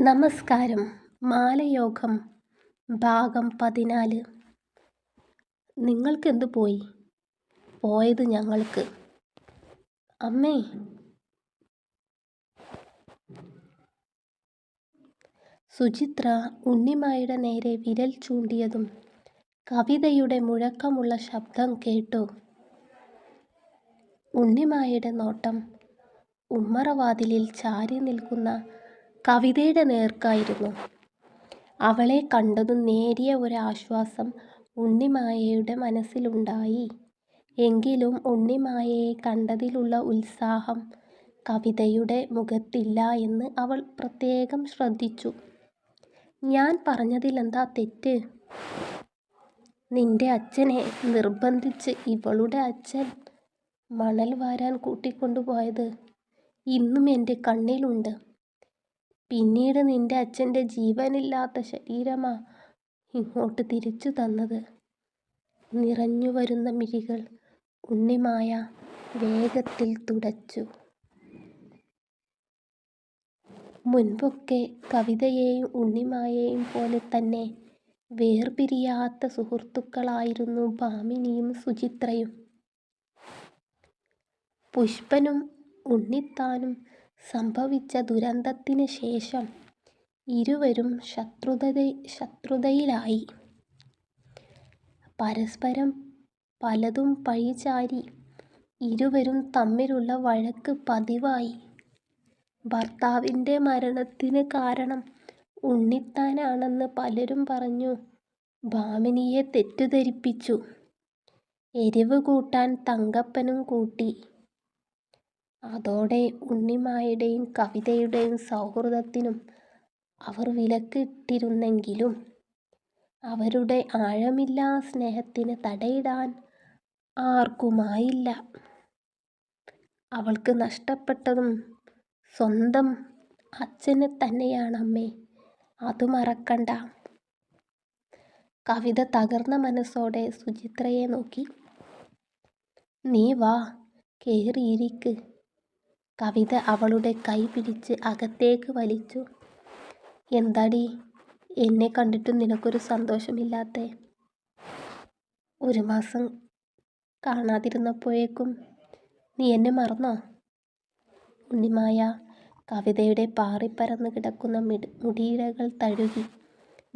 നമസ്കാരം. മാലയോഗം ഭാഗം 14. നിങ്ങൾക്കെന്ത് പോയി? പോയത് ഞങ്ങൾക്ക്. അമ്മേ. സുചിത്ര ഉണ്ണിമായുടെ നേരെ വിരൽ ചൂണ്ടിയതും കവിതയുടെ മുഴക്കമുള്ള ശബ്ദം കേട്ടു. ഉണ്ണിമായുടെ നോട്ടം ഉമ്മറവാതിലിൽ ചാരി നിൽക്കുന്ന കവിതയുടെ നേർക്കായിരുന്നു. അവളെ കണ്ടതും നേരിയ ഒരാശ്വാസം ഉണ്ണിമായയുടെ മനസ്സിലുണ്ടായി. എങ്കിലും ഉണ്ണിമായയെ കണ്ടതിലുള്ള ഉത്സാഹം കവിതയുടെ മുഖത്തില്ല എന്ന് അവൾ പ്രത്യേകം ശ്രദ്ധിച്ചു. ഞാൻ പറഞ്ഞതിലെന്താ തെറ്റ്? നിന്റെ അച്ഛനെ നിർബന്ധിച്ച് ഇവളുടെ അച്ഛൻ മണൽ വാരാൻ കൂട്ടിക്കൊണ്ടുപോയത് ഇന്നും എൻ്റെ കണ്ണിലുണ്ട്. പിന്നീട് നിന്റെ അച്ഛൻ്റെ ജീവനില്ലാത്ത ശരീരമാ ഇങ്ങോട്ട് തിരിച്ചു തന്നത്. നിറഞ്ഞു വരുന്ന മിഴികൾ ഉണ്ണിമായ വേഗത്തിൽ തുടച്ചു. മുൻപൊക്കെ കവിതയെയും ഉണ്ണിമായെയും പോലെ തന്നെ വേർപിരിയാത്ത സുഹൃത്തുക്കളായിരുന്നു ഭാമിനിയും സുചിത്രയും. പുഷ്പനും ഉണ്ണിത്താനും സംഭവിച്ച ദുരന്തത്തിന് ശേഷം ഇരുവരും ശത്രുതയിലായി. പരസ്പരം പലതും പഴിചാരി ഇരുവരും തമ്മിലുള്ള വഴക്ക് പതിവായി. ഭർത്താവിൻ്റെ മരണത്തിന് കാരണം ഉണ്ണിത്താനാണെന്ന് പലരും പറഞ്ഞു ഭാമിനിയെ തെറ്റിദ്ധരിപ്പിച്ചു. എരിവ് കൂട്ടാൻ തങ്കപ്പനും കൂട്ടി. അതോടെ ഉണ്ണിമായുടെയും കവിതയുടെയും സൗഹൃദത്തിനും അവർ വിലക്കിട്ടിരുന്നെങ്കിലും അവരുടെ ആഴമില്ലാ സ്നേഹത്തിന് തടയിടാൻ ആർക്കുമായില്ല. അവൾക്ക് നഷ്ടപ്പെട്ടതും സ്വന്തം അച്ഛനെ തന്നെയാണമ്മേ, അത് മറക്കണ്ട. കവിത തകർന്ന മനസ്സോടെ സുചിത്രയെ നോക്കി. നീ വാ, കേറിയിരിക്ക്. കവിത അവളുടെ കൈ പിടിച്ച് അകത്തേക്ക് വലിച്ചു. എന്താടി, എന്നെ കണ്ടിട്ടും നിനക്കൊരു സന്തോഷമില്ലാത്തെ? 1 മാസം കാണാതിരുന്നപ്പോഴേക്കും നീ എന്നെ മറന്നോ? ഉണ്ണിമായ കവിതയുടെ പാറിപ്പരന്ന് കിടക്കുന്ന മുടിയിഴകൾ തഴുകി.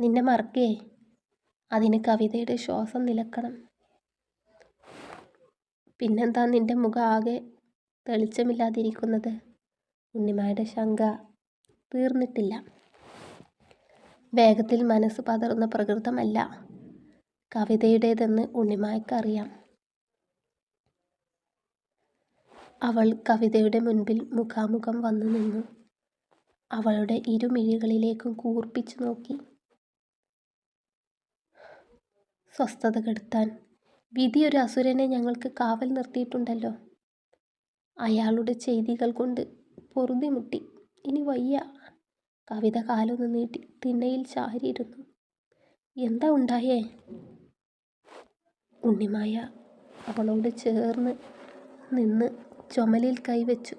നിന്നെ മറക്കേ? അതിന് കവിതയുടെ ശ്വാസം നിലക്കണം. പിന്നെന്താ നിന്റെ മുഖം ആകെ തെളിച്ചമില്ലാതിരിക്കുന്നത്? ഉണ്ണിമായുടെ ശങ്ക തീർന്നിട്ടില്ല. വേഗത്തിൽ മനസ്സ് പതറുന്ന പ്രകൃതമല്ല കവിതയുടേതെന്ന് ഉണ്ണിമായ്ക്കറിയാം. അവൾ കവിതയുടെ മുൻപിൽ മുഖാമുഖം വന്നു നിന്നു. അവളുടെ ഇരുമിഴികളിലേക്കും കൂർപ്പിച്ചു നോക്കി. സ്വസ്ഥത കെടുത്താൻ വിധിയൊരു അസുരനെ ഞങ്ങൾക്ക് കാവൽ നിർത്തിയിട്ടുണ്ടല്ലോ. അയാളുടെ ചെയ്തികൾ കൊണ്ട് പൊറുതിമുട്ടി. ഇനി വയ്യ. കവിത കാലൊന്ന് നീട്ടി തിണ്ണയിൽ ചാരിയിരുന്നു. എന്താ ഉണ്ടായേ? ഉണ്ണിമായ അവളോട് ചേർന്ന് നിന്ന് ചുമലിൽ കൈവച്ചു.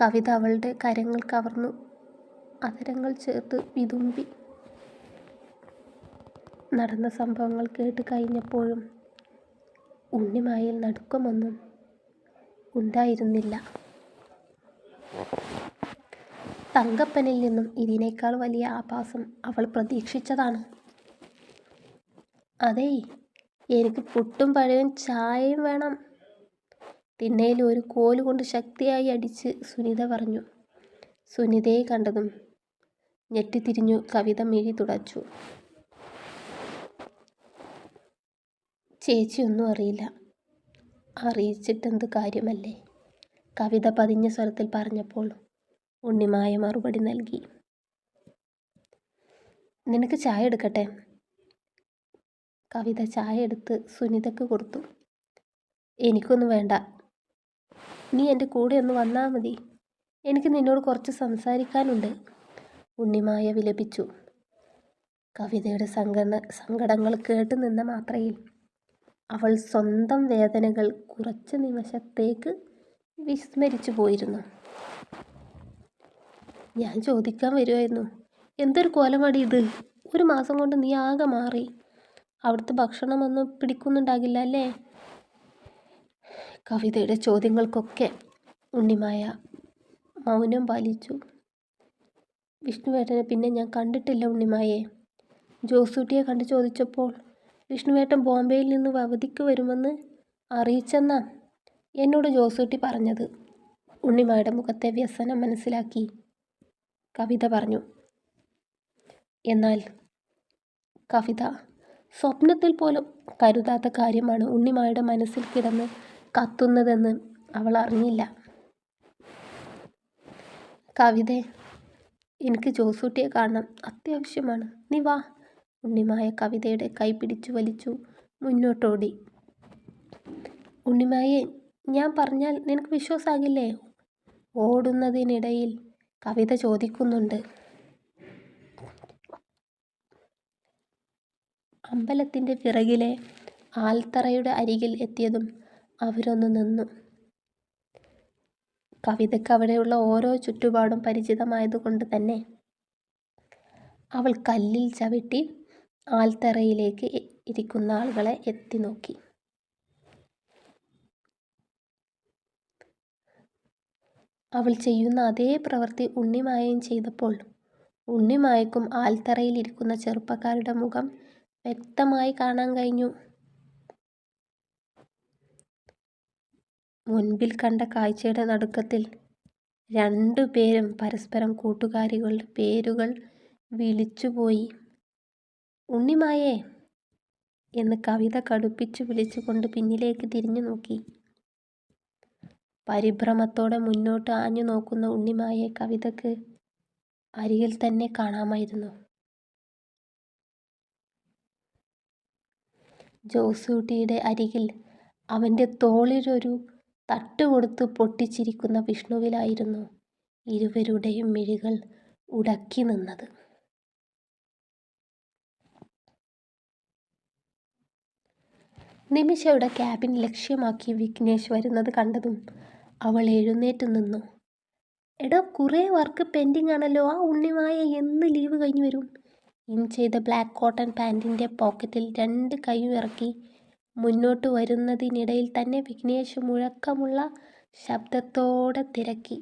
കവിത അവളുടെ കരങ്ങൾ കവർന്നു അതരങ്ങൾ ചേർത്ത് വിതുമ്പി. നടന്ന സംഭവങ്ങൾ കേട്ട് കഴിഞ്ഞപ്പോഴും ഉണ്ണിമായിൽ നടുക്കമൊന്നും ഉണ്ടായിരുന്നില്ല. തങ്കപ്പനിൽ നിന്നും ഇതിനേക്കാൾ വലിയ ആഭാസം അവൾ പ്രതീക്ഷിച്ചതാണ്. അതേയ്, എനിക്ക് പുട്ടും പഴവും ചായയും വേണം. തിണ്ണയിൽ ഒരു കോലുകൊണ്ട് ശക്തിയായി അടിച്ച് സുനിത പറഞ്ഞു. സുനിതയെ കണ്ടതും ഞെട്ടിത്തിരിഞ്ഞു കവിത മിഴി തുടച്ചു. ചേച്ചിയൊന്നും അറിയില്ല. അറിയിച്ചിട്ടെന്ത് കാര്യമല്ലേ? കവിത പതിഞ്ഞ സ്വരത്തിൽ പറഞ്ഞപ്പോൾ ഉണ്ണിമായ മറുപടി നൽകി. നിനക്ക് ചായ എടുക്കട്ടെ? കവിത ചായ എടുത്ത് സുനിതക്ക് കൊടുത്തു. എനിക്കൊന്നും വേണ്ട. നീ എൻ്റെ കൂടെ ഒന്ന് വന്നാൽ മതി. എനിക്ക് നിന്നോട് കുറച്ച് സംസാരിക്കാനുണ്ട്. ഉണ്ണിമായ വിലപിച്ചു. കവിതയുടെ സങ്കടങ്ങൾ കേട്ടു നിന്ന മാത്രയിൽ അവൾ സ്വന്തം വേദനകൾ കുറച്ച് നിമിഷത്തേക്ക് വിസ്മരിച്ചു പോയിരുന്നു. ഞാൻ ചോദിക്കാൻ വരുമായിരുന്നു. എന്തൊരു കോലമടി ഇത്! ഒരു മാസം കൊണ്ട് നീ ആകെ മാറി. അവിടുത്തെ ഭക്ഷണമൊന്നും പിടിക്കുന്നുണ്ടാകില്ല അല്ലേ? കവിതയുടെ ചോദ്യങ്ങൾക്കൊക്കെ ഉണ്ണിമായ മൗനം പാലിച്ചു. വിഷ്ണുവേട്ടനെ പിന്നെ ഞാൻ കണ്ടിട്ടില്ല ഉണ്ണിമായെ. ജോസൂട്ടിയെ കണ്ടു ചോദിച്ചപ്പോൾ വിഷ്ണുവേട്ടൻ ബോംബെയിൽ നിന്ന് അവധിക്ക് വരുമെന്ന് അറിയിച്ചെന്നാ എന്നോട് ജോസൂട്ടി പറഞ്ഞത്. ഉണ്ണിമായുടെ മുഖത്തെ വ്യസനം മനസ്സിലാക്കി കവിത പറഞ്ഞു. എന്നാൽ കവിത സ്വപ്നത്തിൽ പോലും കരുതാത്ത കാര്യമാണ് ഉണ്ണിമായുടെ മനസ്സിൽ കിടന്ന് കത്തുന്നതെന്ന് അവൾ അറിഞ്ഞില്ല. കവിതേ, എനിക്ക് ജോസൂട്ടിയെ കാണണം, അത്യാവശ്യമാണ്. നീ വാ. ഉണ്ണിമായ കവിതയുടെ കൈ പിടിച്ചു വലിച്ചു മുന്നോട്ടോടി. ഉണ്ണിമായെ, ഞാൻ പറഞ്ഞാൽ നിനക്ക് വിശ്വാസാകില്ലേ? ഓടുന്നതിനിടയിൽ കവിത ചോദിക്കുന്നുണ്ട്. അമ്പലത്തിൻ്റെ പിറകിലെ ആൽത്തറയുടെ അരികിൽ എത്തിയതും അവരൊന്ന് നിന്നു. കവിതയ്ക്ക് അവിടെയുള്ള ഓരോ ചുറ്റുപാടും പരിചിതമായതുകൊണ്ട് തന്നെ അവൾ കല്ലിൽ ചവിട്ടി ആൽത്തറയിലേക്ക് ഇരിക്കുന്ന ആളുകളെ എത്തി നോക്കി. അവൾ ചെയ്യുന്ന അതേ പ്രവൃത്തി ഉണ്ണിമായയും ചെയ്തപ്പോൾ ഉണ്ണിമായക്കും ആൽത്തറയിൽ ഇരിക്കുന്ന ചെറുപ്പക്കാരുടെ മുഖം വ്യക്തമായി കാണാൻ കഴിഞ്ഞു. മുൻപിൽ കണ്ട കാഴ്ചയുടെ നടുക്കത്തിൽ രണ്ടുപേരും പരസ്പരം കൂട്ടുകാരികളുടെ പേരുകൾ വിളിച്ചുപോയി. ഉണ്ണിമായേ എന്ന് കവിത കടുപ്പിച്ചു വിളിച്ചുകൊണ്ട് പിന്നിലേക്ക് തിരിഞ്ഞു നോക്കി. പരിഭ്രമത്തോടെ മുന്നോട്ട് ആഞ്ഞു നോക്കുന്ന ഉണ്ണിമായെ കവിതയ്ക്ക് അരികിൽ തന്നെ കാണാമായിരുന്നു. ജോസൂട്ടിയുടെ അരികിൽ അവൻ്റെ തോളിലൊരു തട്ടുകൊടുത്ത് പൊട്ടിച്ചിരിക്കുന്ന വിഷ്ണുവിലായിരുന്നു ഇരുവരുടെയും മിഴികൾ ഉടക്കി നിന്നത്. നിമിഷയുടെ ക്യാബിൻ ലക്ഷ്യമാക്കി വിഘ്നേഷ് വരുന്നത് കണ്ടതും അവൾ എഴുന്നേറ്റ് നിന്നു. എടോ, കുറേ വർക്ക് പെൻഡിങ് ആണല്ലോ. ആ ഉണ്ണിമായ എന്ന് ലീവ് കഴിഞ്ഞു വരും? ഇൻ ചെയ്ത ബ്ലാക്ക് കോട്ടൺ പാൻറ്റിൻ്റെ പോക്കറ്റിൽ രണ്ട് കൈയും ഇറക്കി മുന്നോട്ട് വരുന്നതിനിടയിൽ തന്നെ വിഘ്നേഷ് മുഴക്കമുള്ള ശബ്ദത്തോടെ തിരക്കി.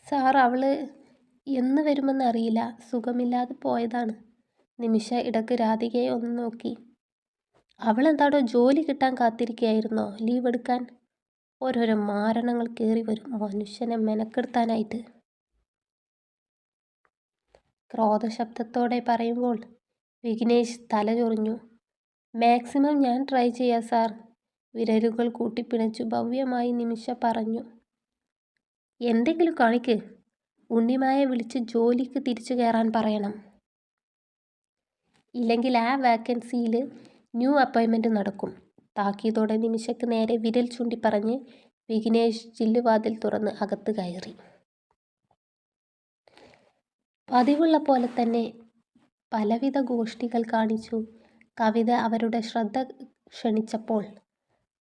സാർ, അവള് എന്ന് വരുമെന്ന് അറിയില്ല. സുഖമില്ലാതെ പോയതാണ്. നിമിഷ ഇടക്ക് രാധികയെ ഒന്ന് നോക്കി. അവളെന്താടോ ജോലി കിട്ടാൻ കാത്തിരിക്കുകയായിരുന്നോ ലീവ് എടുക്കാൻ? ഓരോരോ മാരണങ്ങൾ കയറി വരും മനുഷ്യനെ മെനക്കെടുത്താനായിട്ട്. ക്രോധശബ്ദത്തോടെ പറയുമ്പോൾ വിഘ്നേഷ് തല ചൊറിഞ്ഞു. മാക്സിമം ഞാൻ ട്രൈ ചെയ്യാം സാർ. വിരലുകൾ കൂട്ടിപ്പിണച്ചു ഭവ്യമായി നിമിഷ പറഞ്ഞു. എന്തെങ്കിലും കാണിക്ക്. ഉണ്ണിമായെ വിളിച്ച് ജോലിക്ക് തിരിച്ചു കയറാൻ പറയണം. ഇല്ലെങ്കിൽ ആ വാക്കൻസിയിൽ ന്യൂ അപ്പോയിൻമെൻറ്റ് നടക്കും. താക്കീതോടെ നിമിഷയ്ക്ക് നേരെ വിരൽ ചൂണ്ടി പറഞ്ഞ് വിഘ്നേഷ് ചില്ലുവാതിൽ തുറന്ന് അകത്ത് കയറി. പതിവുള്ള പോലെ തന്നെ പലവിധ ഗോഷ്ഠികൾ കാണിച്ചു കവിത അവരുടെ ശ്രദ്ധ ക്ഷണിച്ചപ്പോൾ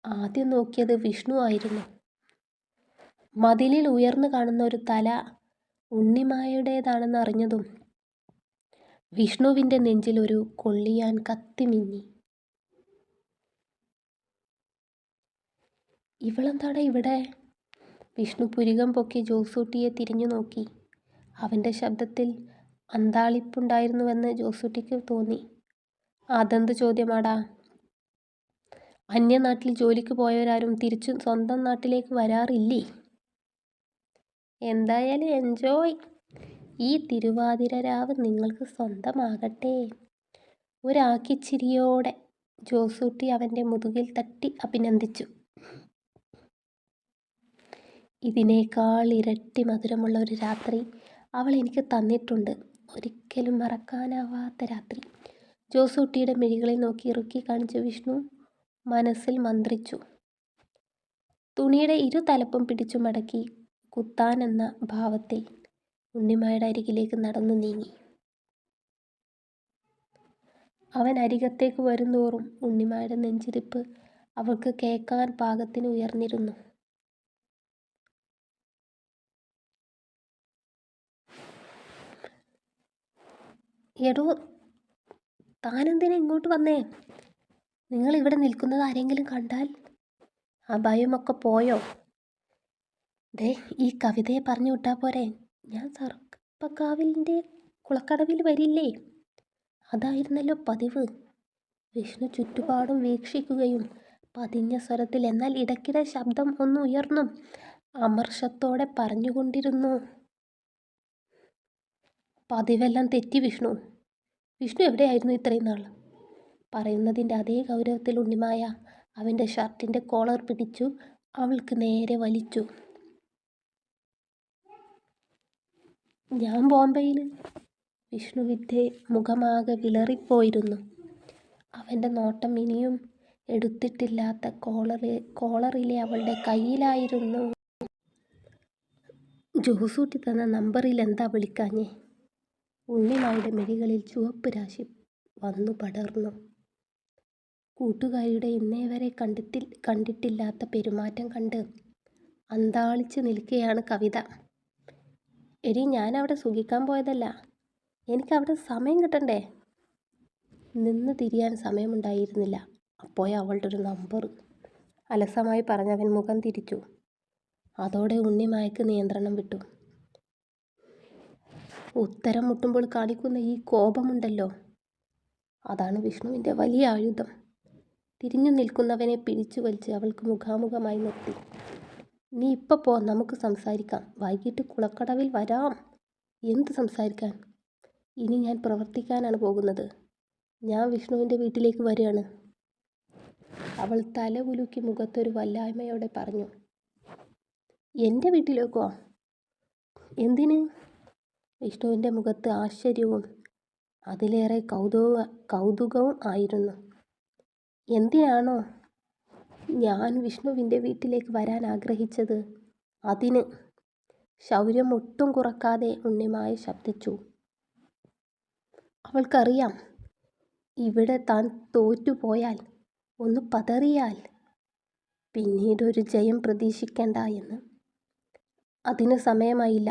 ആദ്യം നോക്കിയത് വിഷ്ണു ആയിരുന്നു. മതിലിൽ ഉയർന്നു കാണുന്ന ഒരു തല ഉണ്ണിമായുടേതാണെന്ന് അറിഞ്ഞതും വിഷ്ണുവിൻ്റെ നെഞ്ചിൽ ഒരു കൊള്ളിയാൻ കത്തിമിന്നി. ഇവളെന്താടാ ഇവിടെ? വിഷ്ണു പുരികം പൊക്കി ജോസൂട്ടിയെ തിരിഞ്ഞു നോക്കി. അവൻ്റെ ശബ്ദത്തിൽ അന്താളിപ്പുണ്ടായിരുന്നുവെന്ന് ജോസൂട്ടിക്ക് തോന്നി. അതെന്ത് ചോദ്യമാടാ? അന്യനാട്ടിൽ ജോലിക്ക് പോയവരാരും തിരിച്ചു സ്വന്തം നാട്ടിലേക്ക് വരാറില്ലേ? എന്തായാലും എൻജോയ്. ഈ തിരുവാതിര രാവ് നിങ്ങൾക്ക് സ്വന്തമാകട്ടെ. ഒരാക്കിച്ചിരിയോടെ ജോസൂട്ടി അവൻ്റെ മുതുകിൽ തട്ടി അഭിനന്ദിച്ചു. ഇതിനേക്കാൾ ഇരട്ടി മധുരമുള്ള ഒരു രാത്രി അവൾ എനിക്ക് തന്നിട്ടുണ്ട്. ഒരിക്കലും മറക്കാനാവാത്ത രാത്രി. ജോസൂട്ടിയുടെ മിഴികളിൽ നോക്കി ഇറുക്കി കാണിച്ച വിഷ്ണു മനസ്സിൽ മന്ത്രിച്ചു. തുണിയുടെ ഇരുതലപ്പും പിടിച്ചു മടക്കി കുത്താനെന്ന ഭാവത്തിൽ ഉണ്ണിമായുടെ അരികിലേക്ക് നടന്നു നീങ്ങി. അവൻ അരികത്തേക്ക് വരുന്തോറും ഉണ്ണിമായുടെ നെഞ്ചിരിപ്പ് അവൾക്ക് കേൾക്കാൻ പാകത്തിന് ഉയർന്നിരുന്നു. എടോ, താനെന്തിനാ ഇങ്ങോട്ട് വന്നേ? നിങ്ങൾ ഇവിടെ നിൽക്കുന്നത് ആരെങ്കിലും കണ്ടാൽ? ആ ഭയമൊക്കെ പോയോ? ദേ, ഈ കവിതയെ പറഞ്ഞു വിട്ടാൽ പോരെ? ഞാൻ സർപ്പക്കാവിലിൻ്റെ കുളക്കടവിൽ വരില്ലേ? അതായിരുന്നല്ലോ പതിവ്. വിഷ്ണു ചുറ്റുപാടും വീക്ഷിക്കുകയും പതിഞ്ഞ സ്വരത്തിൽ, എന്നാൽ ഇടയ്ക്കിടെ ശബ്ദം ഒന്ന് ഉയർന്നും അമർഷത്തോടെ പറഞ്ഞുകൊണ്ടിരുന്നു. പതിവെല്ലാം തെറ്റി വിഷ്ണു. വിഷ്ണു എവിടെയായിരുന്നു ഇത്രയും നാൾ? പറയുന്നതിൻ്റെ അതേ ഗൗരവത്തിൽ ഉണ്ണിമായ അവൻ്റെ ഷർട്ടിൻ്റെ കോളർ പിടിച്ചു അവൾക്ക് നേരെ വലിച്ചു. ഞാൻ ബോംബെയിൽ. വിഷ്ണുവിൻ്റെ മുഖമാകെ വിളറിപ്പോയിരുന്നു. അവൻ്റെ നോട്ടം ഇനിയും എടുത്തിട്ടില്ലാത്ത കോളറിലെ അവളുടെ കയ്യിലായിരുന്നു. ജോസൂട്ടി തന്ന നമ്പറിൽ എന്താ വിളിക്കാഞ്ഞേ? ഉണ്ണിമായുടെ മിഴികളിൽ ചുവപ്പ് രാശി വന്നു പടർന്നു. കൂട്ടുകാരിയുടെ ഇന്നേ വരെ കണ്ടിട്ടില്ലാത്ത പെരുമാറ്റം കണ്ട് അന്താളിച്ച് നിൽക്കുകയാണ് കവിത. എടി, ഞാനവിടെ സുഖിക്കാൻ പോയതല്ല. എനിക്കവിടെ സമയം കിട്ടണ്ടേ? നിന്ന് തിരിയാൻ സമയമുണ്ടായിരുന്നില്ല. അപ്പോഴേ അവളുടെ ഒരു നമ്പർ. അലസമായി പറഞ്ഞവൻ മുഖം തിരിച്ചു. അതോടെ ഉണ്ണിമായ്ക്ക് നിയന്ത്രണം വിട്ടു. ഉത്തരം മുട്ടുമ്പോൾ കാണിക്കുന്ന ഈ കോപമുണ്ടല്ലോ, അതാണ് വിഷ്ണുവിൻ്റെ വലിയ ആയുധം. തിരിഞ്ഞു നിൽക്കുന്നവനെ പിടിച്ചു വലിച്ച് അവൾക്ക് മുഖാമുഖമായി നിർത്തി. നീ ഇപ്പം പോ, നമുക്ക് സംസാരിക്കാം. വൈകിട്ട് കുളക്കടവിൽ വരാം. എന്ത് സംസാരിക്കാൻ? ഇനി ഞാൻ പ്രവർത്തിക്കാനാണ് പോകുന്നത്. ഞാൻ വിഷ്ണുവിൻ്റെ വീട്ടിലേക്ക് വരികയാണ്. അവൾ തല കുലുക്കി മുഖത്തൊരു വല്ലായ്മയോടെ പറഞ്ഞു. എൻ്റെ വീട്ടിലേക്കോ? എന്തിന്? വിഷ്ണുവിൻ്റെ മുഖത്ത് ആശ്ചര്യവും അതിലേറെ കൗതുകവും ആയിരുന്നു. എന്തിനാണോ ഞാൻ വിഷ്ണുവിൻ്റെ വീട്ടിലേക്ക് വരാൻ ആഗ്രഹിച്ചത്, അതിന്. ശൗര്യം ഒട്ടും കുറക്കാതെ ഉണ്ണിമായ ശബ്ദിച്ചു. അവൾക്കറിയാം, ഇവിടെ താൻ തോറ്റുപോയാൽ, ഒന്ന് പതറിയാൽ പിന്നീടൊരു ജയം പ്രതീക്ഷിക്കേണ്ട എന്ന്. അതിന് സമയമായില്ല.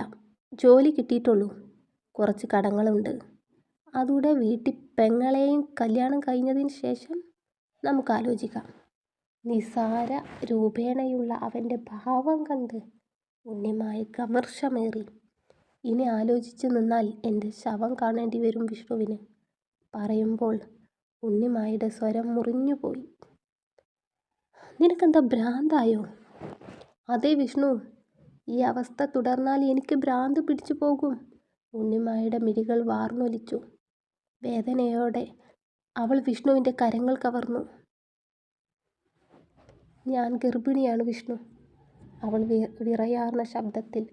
ജോലി കിട്ടിയിട്ടുള്ളൂ. കുറച്ച് കടങ്ങളുണ്ട്. അതുകൂടെ വീട്ടിൽ പെങ്ങളെയും കല്യാണം കഴിഞ്ഞതിന് ശേഷം നമുക്ക് ആലോചിക്കാം. നിസാര രൂപേണയുള്ള അവൻ്റെ ഭാവം കണ്ട് ഉണ്ണിമായ്ക്ക് അമർഷമേറി. ഇനി ആലോചിച്ച് നിന്നാൽ എൻ്റെ ശവം കാണേണ്ടി വരും വിഷ്ണുവിന്. പറയുമ്പോൾ ഉണ്ണിമായുടെ സ്വരം മുറിഞ്ഞുപോയി. നിനക്കെന്താ ഭ്രാന്തായോ? അതെ വിഷ്ണു, ഈ അവസ്ഥ തുടർന്നാൽ എനിക്ക് ഭ്രാന്ത് പിടിച്ചു പോകും. ഉണ്ണിമായുടെ മിഴികൾ വാർന്നൊലിച്ചു. വേദനയോടെ അവൾ വിഷ്ണുവിൻ്റെ കരങ്ങൾ കവർന്നു. ഞാൻ ഗർഭിണിയാണ് വിഷ്ണു, അവൾ വിറയാർന്ന ശബ്ദത്തിൽ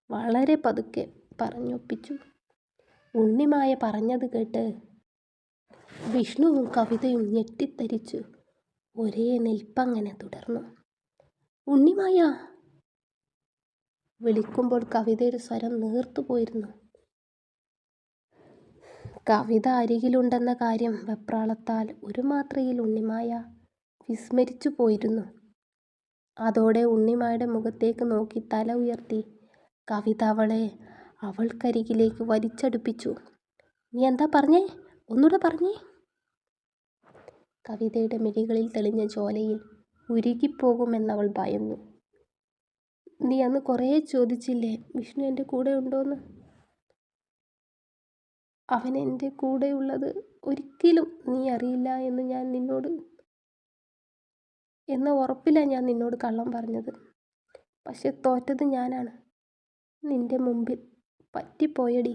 വളരെ പതുക്കെ പറഞ്ഞൊപ്പിച്ചു. ഉണ്ണിമായ പറഞ്ഞത് കേട്ട് വിഷ്ണുവും കവിതയും ഞെട്ടിത്തരിച്ചു ഒരേ നിൽപ്പങ്ങനെ തുടർന്നു. ഉണ്ണിമായ വിളിക്കുമ്പോൾ കവിതയുടെ സ്വരം നീർത്തുപോയിരുന്നു. കവിത അരികിലുണ്ടെന്ന കാര്യം വെപ്രാളത്താൽ ഒരു മാത്രയിൽ ഉണ്ണിമായ വിസ്മരിച്ചു പോയിരുന്നു. അതോടെ ഉണ്ണിമായുടെ മുഖത്തേക്ക് നോക്കി തല ഉയർത്തി കവിത അവളെ അവൾക്കരികിലേക്ക് വലിച്ചടുപ്പിച്ചു. നീ എന്താ പറഞ്ഞേ? ഒന്നുകൂടെ പറഞ്ഞേ. കവിതയുടെ മിഴികളിൽ തെളിഞ്ഞ ജ്വാലയിൽ ഉരുകിപ്പോകുമെന്നവൾ ഭയന്നു. നീ അന്ന് കുറേ ചോദിച്ചില്ലേ വിഷ്ണു എൻ്റെ കൂടെ ഉണ്ടോന്ന്? അവൻ എൻ്റെ കൂടെയുള്ളത് ഒരിക്കലും നീ അറിയില്ല എന്ന് ഞാൻ നിന്നോട് എന്ന ഉറപ്പിലാണ് ഞാൻ നിന്നോട് കള്ളം പറഞ്ഞത്. പക്ഷെ തോറ്റത് ഞാനാണ്. നിന്റെ മുമ്പിൽ പറ്റിപ്പോയടി.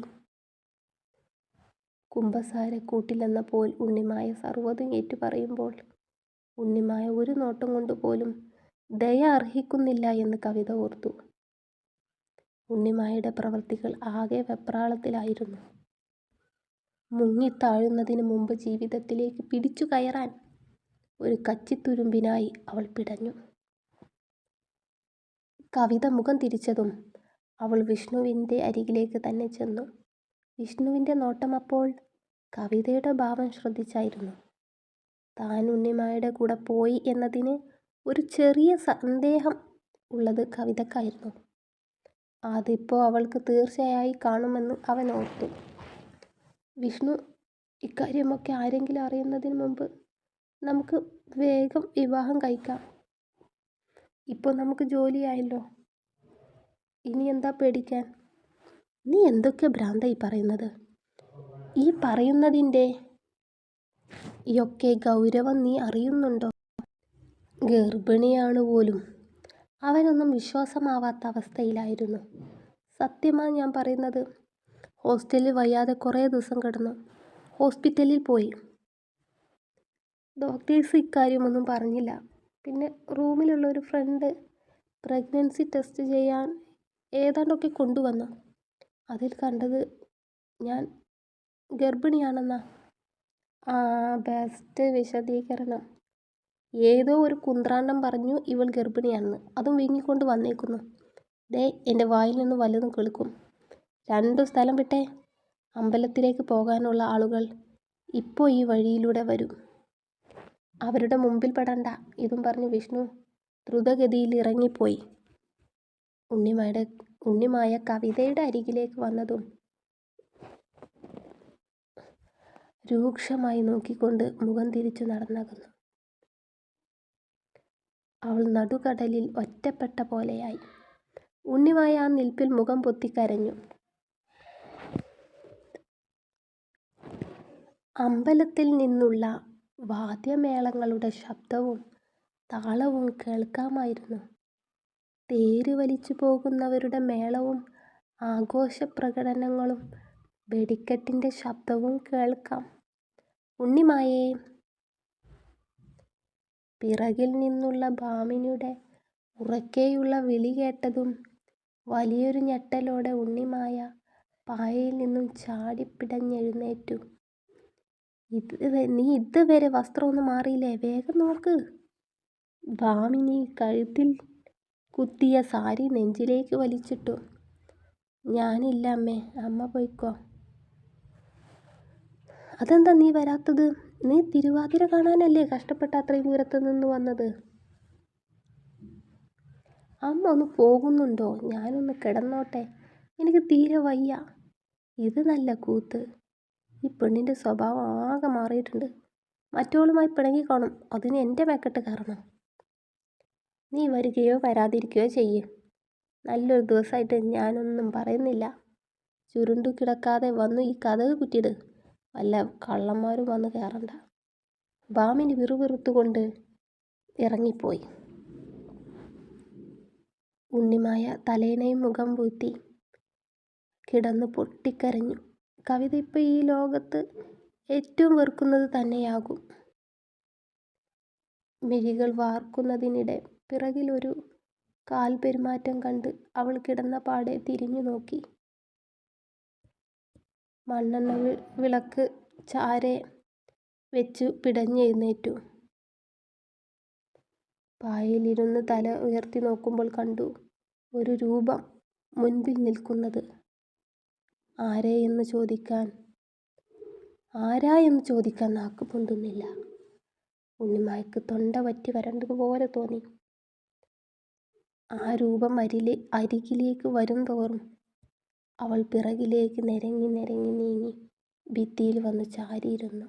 കുമ്പസാരക്കൂട്ടിലെന്ന പോൽ ഉണ്ണിമായ സർവ്വതും ഏറ്റുപറയുമ്പോൾ ഉണ്ണിമായ ഒരു നോട്ടം കൊണ്ട് പോലും ദയ അർഹിക്കുന്നില്ല എന്ന് കവിത ഓർത്തു. ഉണ്ണിമായുടെ പ്രവൃത്തികൾ ആകെ വെപ്രാളത്തിലായിരുന്നു. മുങ്ങിത്താഴുന്നതിന് മുമ്പ് ജീവിതത്തിലേക്ക് പിടിച്ചു കയറാൻ ഒരു കച്ചിത്തുരുമ്പിനായി അവൾ പിടഞ്ഞു. കവിത മുഖം തിരിച്ചതും അവൾ വിഷ്ണുവിൻ്റെ അരികിലേക്ക് തന്നെ ചെന്നു. വിഷ്ണുവിൻ്റെ നോട്ടം അപ്പോൾ കവിതയുടെ ഭാവം ശ്രദ്ധിച്ചായിരുന്നു. താൻ ഉണ്ണിമായുടെ കൂടെ പോയി എന്നതിന് ഒരു ചെറിയ സന്ദേഹം ഉള്ളത് കവിതക്കായിരുന്നു. അതിപ്പോൾ അവൾക്ക് തീർച്ചയായി കാണുമെന്ന് അവൻ ഓർത്തു. വിഷ്ണു ഇക്കാര്യമൊക്കെ ആരെങ്കിലും അറിയുന്നതിന് മുമ്പ് നമുക്ക് വേഗം വിവാഹം കഴിക്കാം. ഇപ്പോൾ നമുക്ക് ജോലിയായല്ലോ, ഇനി എന്താ പേടിക്കാൻ? നീ എന്തൊക്കെ ഭ്രാന്തായി പറയുന്നത്? ഈ പറയുന്നതിൻ്റെ യൊക്കെ ഗൗരവം നീ അറിയുന്നുണ്ടോ? ഗർഭിണിയാണ് പോലും. അവനൊന്നും വിശ്വാസമാവാത്ത അവസ്ഥയിലായിരുന്നു. സത്യമാ ഞാൻ പറയുന്നത്. ഹോസ്റ്റലിൽ വയ്യാതെ കുറേ ദിവസം കിടന്നു. ഹോസ്പിറ്റലിൽ പോയി. ഡോക്ടേഴ്സ് ഇക്കാര്യമൊന്നും പറഞ്ഞില്ല. പിന്നെ റൂമിലുള്ള ഒരു ഫ്രണ്ട് പ്രഗ്നൻസി ടെസ്റ്റ് ചെയ്യാൻ ഏതാണ്ടൊക്കെ കൊണ്ടുവന്നു. അതിൽ കണ്ടത് ഞാൻ ഗർഭിണിയാണെന്നാ. ആ, ബെസ്റ്റ് വിശദീകരണം. ഏതോ ഒരു കുന്ത്രാണ്ടം പറഞ്ഞു ഇവൾ ഗർഭിണിയാണെന്ന്. അതും വീങ്ങിക്കൊണ്ട് വന്നേക്കുന്നു. ദേ, എൻ്റെ വായിൽ നിന്ന് വല്ലതും കേൾക്കും. 2 സ്ഥലം വിട്ടേ. അമ്പലത്തിലേക്ക് പോകാനുള്ള ആളുകൾ ഇപ്പോൾ ഈ വഴിയിലൂടെ വരും. അവരുടെ മുമ്പിൽ പെടണ്ട. ഇതും പറഞ്ഞ് വിഷ്ണു ദ്രുതഗതിയിൽ ഇറങ്ങിപ്പോയി. ഉണ്ണിമായ കവിതയുടെ അരികിലേക്ക് വന്നതും രൂക്ഷമായി നോക്കിക്കൊണ്ട് മുഖം തിരിച്ചു നടന്നകന്നു. അവൾ നടുക്കടലിൽ ഒറ്റപ്പെട്ട പോലെയായി. ഉണ്ണിമായ ആ നിൽപ്പിൽ മുഖം പൊത്തിക്കരഞ്ഞു. അമ്പലത്തിൽ നിന്നുള്ള വാദ്യമേളങ്ങളുടെ ശബ്ദവും താളവും കേൾക്കാമായിരുന്നു. തേര് വലിച്ചു പോകുന്നവരുടെ മേളവും ആഘോഷപ്രകടനങ്ങളും വെടിക്കെട്ടിൻ്റെ ശബ്ദവും കേൾക്കാം. ഉണ്ണിമായേ! പിറകിൽ നിന്നുള്ള ഭാമിനിയുടെ ഉറക്കെയുള്ള വിളി കേട്ടതും വലിയൊരു ഞെട്ടലോടെ ഉണ്ണിമായ പായയിൽ നിന്നും ചാടിപ്പിടഞ്ഞെഴുന്നേറ്റു. നീ ഇതുവരെ വസ്ത്രമൊന്നും മാറിയില്ലേ? വേഗം നോക്ക്. ഭാമിനി കഴുത്തിൽ കുത്തിയ സാരി നെഞ്ചിലേക്ക് വലിച്ചിട്ടു. ഞാനില്ല അമ്മേ, അമ്മ പോയിക്കോ. അതെന്താ നീ വരാത്തത്? നീ തിരുവാതിര കാണാനല്ലേ കഷ്ടപ്പെട്ട് അത്രയും ദൂരത്ത് നിന്ന് വന്നത്? അമ്മ ഒന്ന് പോകുന്നുണ്ടോ? ഞാനൊന്ന് കിടന്നോട്ടെ, എനിക്ക് തീരെ വയ്യ. ഇത് നല്ല കൂത്ത്. ഈ പെണ്ണിൻ്റെ സ്വഭാവം ആകെ മാറിയിട്ടുണ്ട്. മറ്റോളുമായി പിണങ്ങി കാണും, അതിന് എൻ്റെ മെക്കെട്ട് കയറണം. നീ വരികയോ വരാതിരിക്കുകയോ ചെയ്യ്. നല്ലൊരു ദിവസമായിട്ട് ഞാനൊന്നും പറയുന്നില്ല. ചുരുണ്ടു കിടക്കാതെ വന്നു ഈ കതക് കുറ്റിയിട്. വല്ല കള്ളന്മാരും വന്ന് കയറണ്ട. ഭാമിനി വിറുവിറുത്തുകൊണ്ട് ഇറങ്ങിപ്പോയി. ഉണ്ണിമായ തലേണയും മുഖം പൂത്തി കിടന്നു പൊട്ടിക്കരഞ്ഞു. കവിത ഇപ്പോൾ ഈ ലോകത്ത് ഏറ്റവും വെറുക്കുന്നത് തന്നെയാകും. മിഴികൾ വാർക്കുന്നതിനിടെ പിറകിൽ ഒരു കാൽ പെരുമാറ്റം കണ്ട് അവൾ കിടന്ന പാടെ തിരിഞ്ഞു നോക്കി. മണ്ണെണ്ണ വിളക്ക് ചാരെ വെച്ചു പിടഞ്ഞെഴുന്നേറ്റു. പായയിലിരുന്ന് തല ഉയർത്തി നോക്കുമ്പോൾ കണ്ടു ഒരു രൂപം മുൻപിൽ നിൽക്കുന്നത്. ആരാ എന്ന് ചോദിക്കാൻ നാക്ക് പൊന്തുന്നില്ല. ഉണ്ണിമായ്ക്ക് തൊണ്ട വറ്റി വരണ്ടതുപോലെ തോന്നി. ആ രൂപം അരികിലേക്ക് വരും തോറും അവൾ പിറകിലേക്ക് നിരങ്ങി നീങ്ങി ഭിത്തിയിൽ വന്ന് ചാരിയിരുന്നു.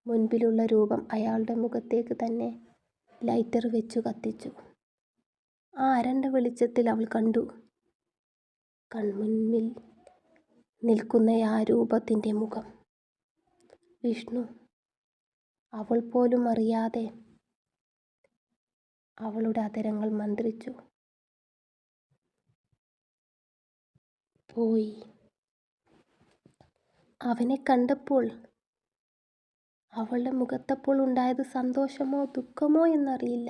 മുൻപിലുള്ള രൂപം അയാളുടെ മുഖത്തേക്ക് തന്നെ ലൈറ്റർ വെച്ചു കത്തിച്ചു. ആ അരണ്ട വെളിച്ചത്തിൽ അവൾ കണ്ടു കൺമുന്നിൽ നിൽക്കുന്ന ആ രൂപത്തിൻ്റെ മുഖം. വിഷ്ണു. അവൾ പോലും അറിയാതെ അവളുടെ അധരങ്ങൾ മന്ത്രിച്ചു. പോയി. അവനെ കണ്ടപ്പോൾ അവളുടെ മുഖത്തപ്പോൾ ഉണ്ടായത് സന്തോഷമോ ദുഃഖമോ എന്നറിയില്ല.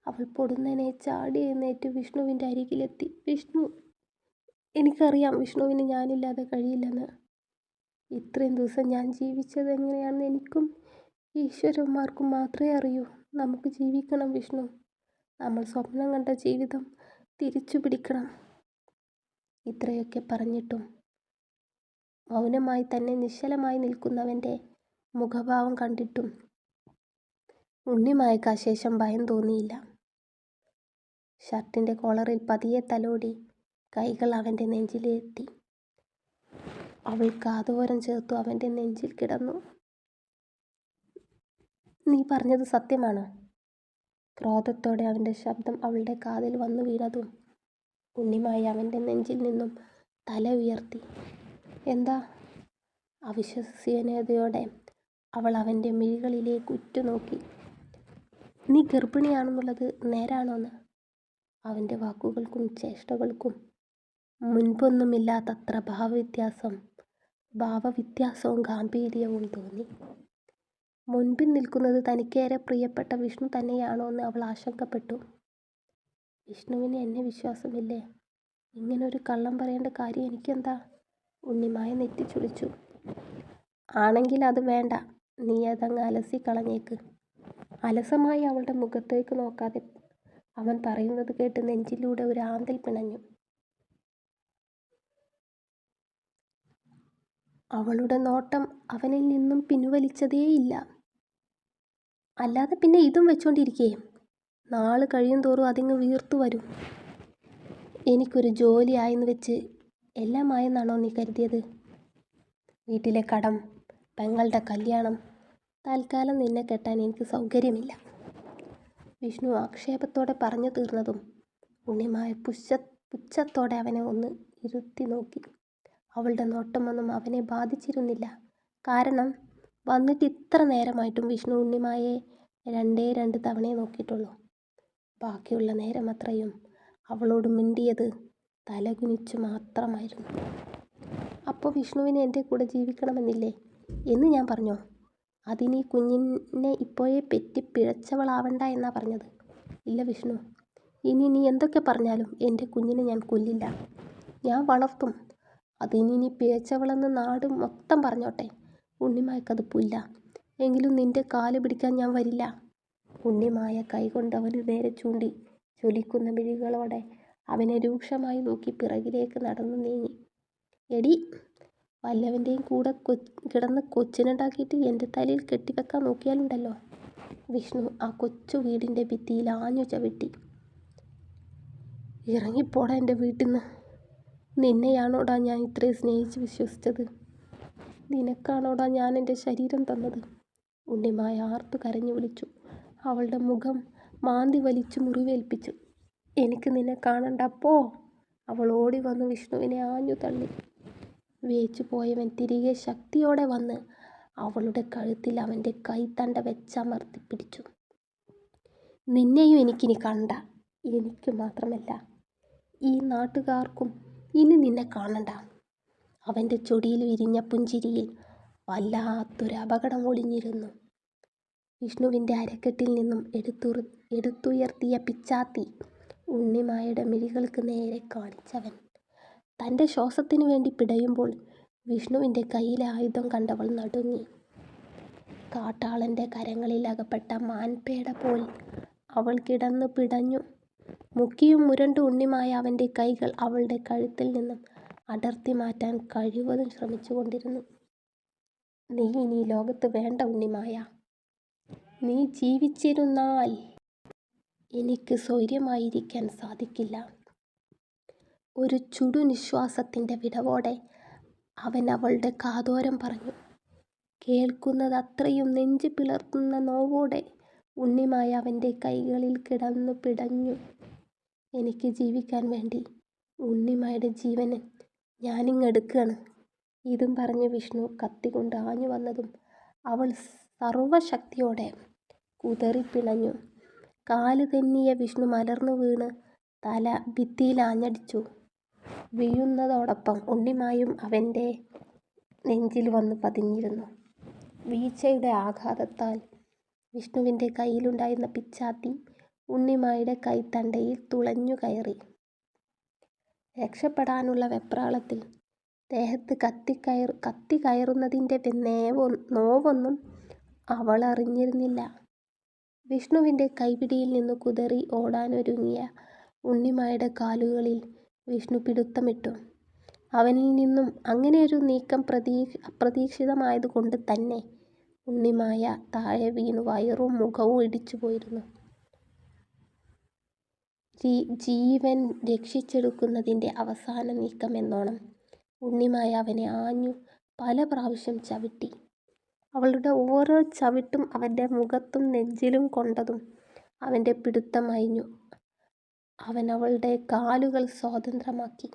അവൾ പൊടുന്നനെ ചാടി എഴുന്നേറ്റ് വിഷ്ണുവിൻ്റെ അരികിലെത്തി. വിഷ്ണു, എനിക്കറിയാം വിഷ്ണുവിന് ഞാനില്ലാതെ കഴിയില്ലെന്ന്. ഇത്രയും ദിവസം ഞാൻ ജീവിച്ചത് എങ്ങനെയാണെന്ന് എനിക്കും ഈശ്വരന്മാർക്കും മാത്രമേ അറിയൂ. നമുക്ക് ജീവിക്കണം വിഷ്ണു. നമ്മൾ സ്വപ്നം കണ്ട ജീവിതം തിരിച്ചു പിടിക്കണം. ഇത്രയൊക്കെ പറഞ്ഞിട്ടും മൗനമായി തന്നെ നിശ്ചലമായി നിൽക്കുന്നവൻ്റെ മുഖഭാവം കണ്ടിട്ടും ഉണ്ണിമായ്ക്ക് അശേഷം ഭയം തോന്നിയില്ല. ഷർട്ടിൻ്റെ കോളറിൽ പതിയെ തലോടി കൈകൾ അവൻ്റെ നെഞ്ചിലെത്തി. അവൾ കാതോരം ചേർത്തു അവൻ്റെ നെഞ്ചിൽ കിടന്നു. നീ പറഞ്ഞത് സത്യമാണോ? ക്രോധത്തോടെ അവൻ്റെ ശബ്ദം അവളുടെ കാതിൽ വന്നു വീണതും ഉണ്ണിമായ അവൻ്റെ നെഞ്ചിൽ നിന്നും തല ഉയർത്തി. എന്താ? അവിശ്വസനീയതയോടെ അവൾ അവൻ്റെ മിഴികളിലേക്ക് ഉറ്റുനോക്കി. നീ ഗർഭിണിയാണെന്നുള്ളത് നേരാണോന്ന്? അവൻ്റെ വാക്കുകൾക്കും ചേഷ്ടകൾക്കും മുൻപൊന്നുമില്ലാത്തത്ര ഭാവവ്യത്യാസവും ഗാംഭീര്യവും തോന്നി. മുൻപിൽ നിൽക്കുന്നത് തനിക്കേറെ പ്രിയപ്പെട്ട വിഷ്ണു തന്നെയാണോ എന്ന് അവൾ ആശങ്കപ്പെട്ടു. വിഷ്ണുവിന് എന്നെ വിശ്വാസമില്ലേ? ഇങ്ങനൊരു കള്ളം പറയേണ്ട കാര്യം എനിക്കെന്താ? ഉണ്ണിമായ നെറ്റിച്ചുളിച്ചു. ആണെങ്കിൽ അത് വേണ്ട, നീ അതങ്ങ് അലസി കളഞ്ഞേക്ക്. അലസമായി അവളുടെ മുഖത്തേക്ക് നോക്കാതെ അവൻ പറയുന്നത് കേട്ട് നെഞ്ചിലൂടെ ഒരു ആന്തൽ പിണഞ്ഞു. അവളുടെ നോട്ടം അവനിൽ നിന്നും പിൻവലിച്ചതേയില്ല. അല്ലാതെ പിന്നെ ഇതും വെച്ചോണ്ടിരിക്കേ? നാള് കഴിയും തോറും അതിങ്ങ് വീർത്തു വരും. എനിക്കൊരു ജോലി ആയെന്ന് വെച്ച് എല്ലാം ആയെന്നാണോ നീ കരുതിയത്? വീട്ടിലെ കടം, പെങ്ങളുടെ കല്യാണം, തൽക്കാലം നിന്നെ കെട്ടാൻ എനിക്ക് സൗകര്യമില്ല. വിഷ്ണു ആക്ഷേപത്തോടെ പറഞ്ഞു തീർന്നതും ഉണ്ണിമായ പുച്ഛത്തോടെ അവനെ ഒന്ന് ഇരുത്തി നോക്കി. അവളുടെ നോട്ടമൊന്നും അവനെ ബാധിച്ചിരുന്നില്ല. കാരണം വന്നിട്ട് ഇത്ര നേരമായിട്ടും വിഷ്ണു ഉണ്ണിമായെ രണ്ട് തവണയെ നോക്കിയിട്ടുള്ളൂ. ബാക്കിയുള്ള നേരം അത്രയും അവളോട് മിണ്ടിയത് തലകുനിച്ചു മാത്രമായിരുന്നു. അപ്പോൾ വിഷ്ണുവിന് എൻ്റെ കൂടെ ജീവിക്കണമെന്നില്ലേ എന്ന് ഞാൻ പറഞ്ഞോ? അതിന് ഈ കുഞ്ഞിനെ ഇപ്പോഴേ പെറ്റി പിഴച്ചവളാവണ്ട എന്നാ പറഞ്ഞത്. ഇല്ല വിഷ്ണു, ഇനി നീ എന്തൊക്കെ പറഞ്ഞാലും എൻ്റെ കുഞ്ഞിനെ ഞാൻ കൊല്ലില്ല. ഞാൻ വളർത്തും. അതിനി പിഴച്ചവളെന്ന് നാട് മൊത്തം പറഞ്ഞോട്ടെ. ഉണ്ണിമായക്കത് പുല്ല. എങ്കിലും നിന്റെ കാല് പിടിക്കാൻ ഞാൻ വരില്ല. ഉണ്ണിമായ കൈകൊണ്ട് അവന് നേരെ ചൂണ്ടി ജ്വലിക്കുന്ന മിഴികളോടെ അവനെ രൂക്ഷമായി നോക്കി പിറകിലേക്ക് നടന്നു നീങ്ങി. എടി, വല്ലവൻ്റെയും കൂടെ കിടന്ന് കൊച്ചിനുണ്ടാക്കിയിട്ട് എൻ്റെ തലയിൽ കെട്ടിവെക്കാൻ നോക്കിയാലുണ്ടല്ലോ. വിഷ്ണു ആ കൊച്ചു വീടിൻ്റെ ഭിത്തിയിൽ ആഞ്ഞു ചവിട്ടി. ഇറങ്ങിപ്പോടാ എൻ്റെ വീട്ടിൽ നിന്ന്. നിന്നെയാണോടാ ഞാൻ ഇത്രയും സ്നേഹിച്ച് വിശ്വസിച്ചത്? നിനക്കാണോടാ ഞാൻ എൻ്റെ ശരീരം തന്നത്? ഉണ്ണിമായ ആർത്തു കരഞ്ഞു വിളിച്ചു. അവളുടെ മുഖം മാന്തി വലിച്ചു മുറിവേൽപ്പിച്ചു. എനിക്ക് നിന്നെ കാണണ്ട, പോ. അവൾ ഓടി വന്ന് വിഷ്ണുവിനെ ആഞ്ഞു തള്ളി. വേച്ചു പോയവൻ തിരികെ ശക്തിയോടെ വന്ന് അവളുടെ കഴുത്തിൽ അവൻ്റെ കൈത്തണ്ട വെച്ചമർത്തി പിടിച്ചു. നിന്നെയും എനിക്കിനി കണ്ട. എനിക്ക് മാത്രമല്ല, ഈ നാട്ടുകാർക്കും ഇനി നിന്നെ കാണണ്ട. അവൻ്റെ ചൊടിയിൽ വിരിഞ്ഞ പുഞ്ചിരിയിൽ വല്ലാത്തൊരു അപകടം ഒളിഞ്ഞിരുന്നു. വിഷ്ണുവിൻ്റെ അരക്കെട്ടിൽ നിന്നും എടുത്തുയർത്തിയ പിച്ചാത്തി ഉണ്ണിമായുടെ മിഴികൾക്ക് നേരെ കാണിച്ചവൻ തൻ്റെ ശ്വാസത്തിനു വേണ്ടി പിടയുമ്പോൾ വിഷ്ണുവിൻ്റെ കയ്യിലെ ആയുധം കണ്ടവൾ നടുങ്ങി. കാട്ടാളൻ്റെ കരങ്ങളിൽ അകപ്പെട്ട മാൻപേട പോൽ അവൾ കിടന്നു പിടഞ്ഞു. മുക്കിയും മുരണ്ടു ഉണ്ണിമായ അവൻ്റെ കൈകൾ അവളുടെ കഴുത്തിൽ നിന്നും അടർത്തി മാറ്റാൻ കഴിവതും ശ്രമിച്ചുകൊണ്ടിരുന്നു. നീ ഇനി ലോകത്ത് വേണ്ട ഉണ്ണിമായ. നീ ജീവിച്ചിരുന്നാൽ എനിക്ക് സ്വൈര്യമായിരിക്കാൻ സാധിക്കില്ല. ഒരു ചുടുനിശ്വാസത്തിൻ്റെ വിടവോടെ അവൻ അവളുടെ കാതോരം പറഞ്ഞു. കേൾക്കുന്നത് അത്രയും നെഞ്ച് പിളർത്തുന്ന നോവോടെ ഉണ്ണിമായ അവൻ്റെ കൈകളിൽ കിടന്നു പിടഞ്ഞു. എനിക്ക് ജീവിക്കാൻ വേണ്ടി ഉണ്ണിമായുടെ ജീവന് ഞാനിങ്ങെടുക്കുകയാണ്. ഇതും പറഞ്ഞ് വിഷ്ണു കത്തികൊണ്ട് ആഞ്ഞു വന്നതും അവൾ സർവശക്തിയോടെ കുതറിപ്പിണഞ്ഞു. കാല് തെന്നിയ വിഷ്ണു മലർന്നു വീണ് തല ഭിത്തിയിൽ ആഞ്ഞടിച്ചു. വീഴുന്നതോടൊപ്പം ഉണ്ണിമായും അവൻ്റെ നെഞ്ചിൽ വന്നു പതിഞ്ഞിരുന്നു. വീഴ്ചയുടെ ആഘാതത്താൽ വിഷ്ണുവിൻ്റെ കയ്യിലുണ്ടായിരുന്ന പിച്ചാത്തി ഉണ്ണിമായുടെ കൈത്തണ്ടയിൽ തുളഞ്ഞു കയറി. രക്ഷപ്പെടാനുള്ള വെപ്രാളത്തിൽ ദേഹത്ത് കത്തി കയറുന്നതിൻ്റെ നോവൊന്നും അവൾ അറിഞ്ഞിരുന്നില്ല. വിഷ്ണുവിൻ്റെ കൈപിടിയിൽ നിന്ന് കുതറി ഓടാനൊരുങ്ങിയ ഉണ്ണിമായുടെ കാലുകളിൽ വിഷ്ണു പിടുത്തമിട്ടു. അവനിൽ നിന്നും അങ്ങനെയൊരു നീക്കം അപ്രതീക്ഷിതമായതുകൊണ്ട് തന്നെ ഉണ്ണിമായ താഴെ വീണു വയറും മുഖവും ഇടിച്ചു പോയിരുന്നു. ജീവൻ രക്ഷിച്ചെടുക്കുന്നതിൻ്റെ അവസാന നീക്കം എന്നോണം ഉണ്ണിമായ അവനെ ആഞ്ഞു പല പ്രാവശ്യം ചവിട്ടി. അവളുടെ ഓരോ ചവിട്ടും അവൻ്റെ മുഖത്തും നെഞ്ചിലും കൊണ്ടതും അവൻ്റെ പിടുത്തം അയഞ്ഞു. അവൻ അവളുടെ കാലുകൾ സ്വതന്ത്രമാക്കി.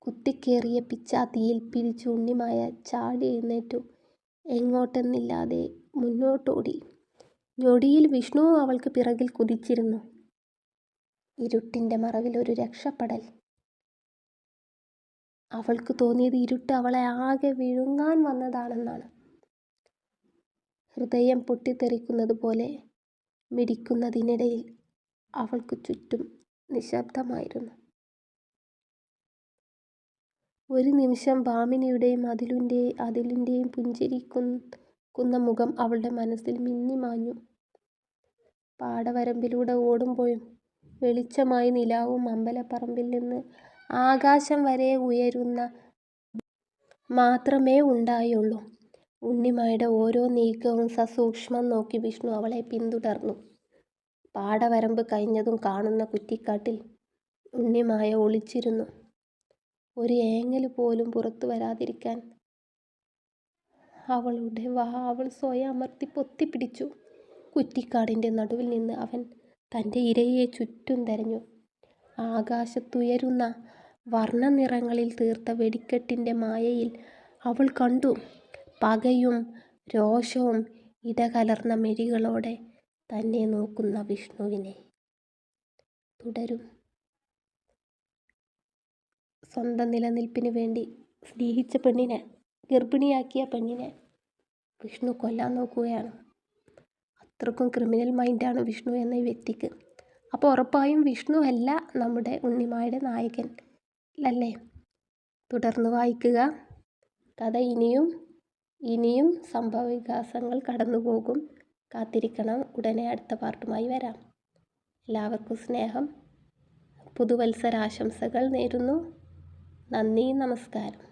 കുത്തിക്കേറിയ പിച്ചാത്തിയിൽ പിടിച്ചു ഉണ്ണിമായ ചാടി എഴുന്നേറ്റു. എങ്ങോട്ടെന്നില്ലാതെ മുന്നോട്ടോടി. ഞൊടിയിൽ വിഷ്ണുവും അവൾക്ക് പിറകിൽ കുതിച്ചിരുന്നു. ഇരുട്ടിൻ്റെ മറവിൽ ഒരു രക്ഷപ്പെടൽ. അവൾക്ക് തോന്നിയത് ഇരുട്ട് അവളെ ആകെ വിഴുങ്ങാൻ വന്നതാണെന്നാണ്. ഹൃദയം പൊട്ടിത്തെറിക്കുന്നത് പോലെ മിടിക്കുന്നതിനിടയിൽ അവൾക്ക് ചുറ്റും നിശബ്ദമായിരുന്നു. ഒരു നിമിഷം ഭാമിനിയുടെയും അതിലിൻ്റെയും പുഞ്ചിരിക്കുന്ന മുഖം അവളുടെ മനസ്സിൽ മിന്നിമാഞ്ഞു. പാടവരമ്പിലൂടെ ഓടുമ്പോഴും വെളിച്ചമായി നിലാവും അമ്പലപ്പറമ്പിൽ നിന്ന് ആകാശം വരെ ഉയരുന്ന മാത്രമേ ഉണ്ടായുള്ളൂ. ഉണ്ണിമായുടെ ഓരോ നീക്കവും സസൂക്ഷ്മം നോക്കി വിഷ്ണു അവളെ പിന്തുടർന്നു. പാടവരമ്പ് കഴിഞ്ഞതും കാണുന്ന കുറ്റിക്കാട്ടിൽ ഉണ്ണിമായ ഒളിച്ചിരുന്നു. ഒരു ഏങ്ങൽ പോലും പുറത്തു വരാതിരിക്കാൻ അവളുടെ അവൾ സ്വയം അമർത്തി പൊത്തിപ്പിടിച്ചു. കുറ്റിക്കാടിൻ്റെ നടുവിൽ നിന്ന് അവൻ തൻ്റെ ഇരയെ ചുറ്റും തെരഞ്ഞു. ആകാശത്തുയരുന്ന വർണ്ണനിറങ്ങളിൽ തീർത്ത വെടിക്കെട്ടിൻ്റെ മായയിൽ അവൾ കണ്ടു പകയും രോഷവും ഇടകലർന്ന മിഴികളോടെ തന്നെ നോക്കുന്ന വിഷ്ണുവിനെ. തുടരും. സ്വന്തം നിലനിൽപ്പിന് വേണ്ടി സ്നേഹിച്ച പെണ്ണിനെ, ഗർഭിണിയാക്കിയ പെണ്ണിനെ വിഷ്ണു കൊല്ലാൻ നോക്കുകയാണ്. അത്രക്കും ക്രിമിനൽ മൈൻഡാണ് വിഷ്ണു എന്ന ഈ വ്യക്തിക്ക്. അപ്പോൾ ഉറപ്പായും വിഷ്ണു അല്ല നമ്മുടെ ഉണ്ണിമായുടെ നായകൻ അല്ലേ? തുടർന്ന് വായിക്കുക. കഥ ഇനിയും സംഭവവികാസങ്ങൾ കടന്നുപോകും. കാത്തിരിക്കണം. ഉടനെ അടുത്ത പാർട്ടുമായി വരാം. എല്ലാവർക്കും സ്നേഹം, പുതുവത്സരാശംസകൾ നേരുന്നു. നന്ദി, നമസ്കാരം.